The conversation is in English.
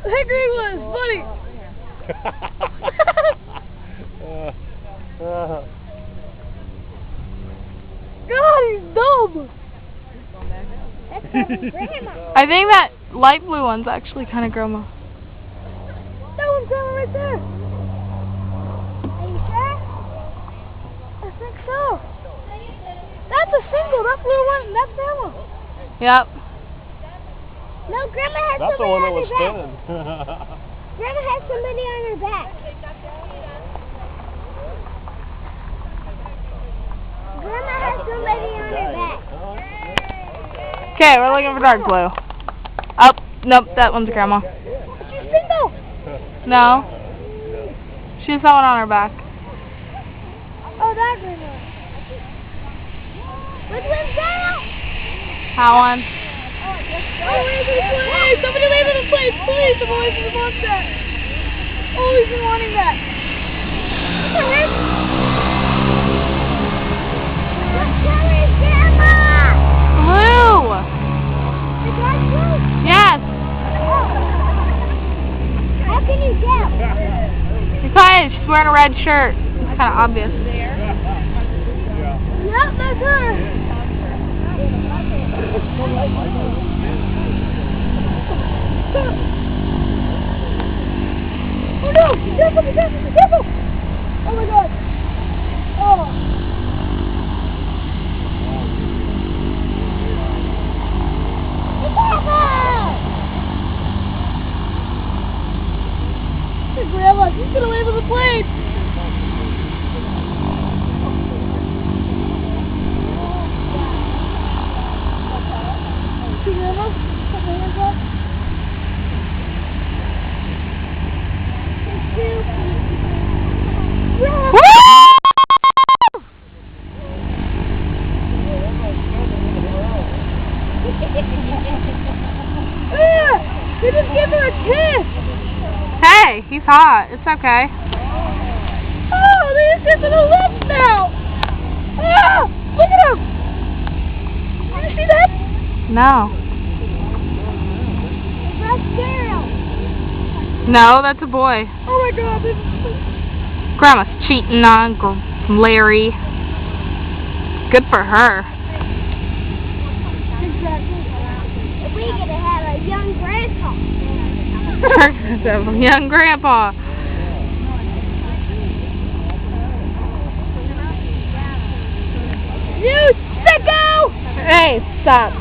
Hickory was funny. God, he's dumb. That's probably Grandma. I think that light blue one's actually kind of Grandma. That one's Grandma right there. Are you sure? I think so. That's a single. That blue one, that's Grandma. Yep. No, Grandma has That's the somebody one that on was her back. spinning. Grandma has somebody on her back. Grandma has somebody on her back. Okay, we're looking for dark blue. Oh, nope, that one's Grandma. She's single. No. She has someone on her back. Oh, that's Grandma. Which one's that? That one. Oh, where's this one? Hey, somebody leave it in place, please. I'm away from the monster. Oh, he's been wanting that. What the heck? What color is Grandma? Blue. The dark blue? Yes. Oh. How can you tell? Because she's wearing a red shirt. It's kind of obvious. Yep, that's her. Oh no! Careful, careful, careful! Oh my god! Oh! Hey, Grandma, she's gonna land on the plane! Grandma, put my hands up. You just give her a kiss! Hey, he's hot. It's okay. Oh, they're kissing the lips now! Ah! Look at him! Did you see that? No. That's girl. No, that's a boy. Oh my god, this is... Grandma's cheating on Larry. Good for her. If we get to have a young grandpa. Young grandpa. You sicko! Hey, stop.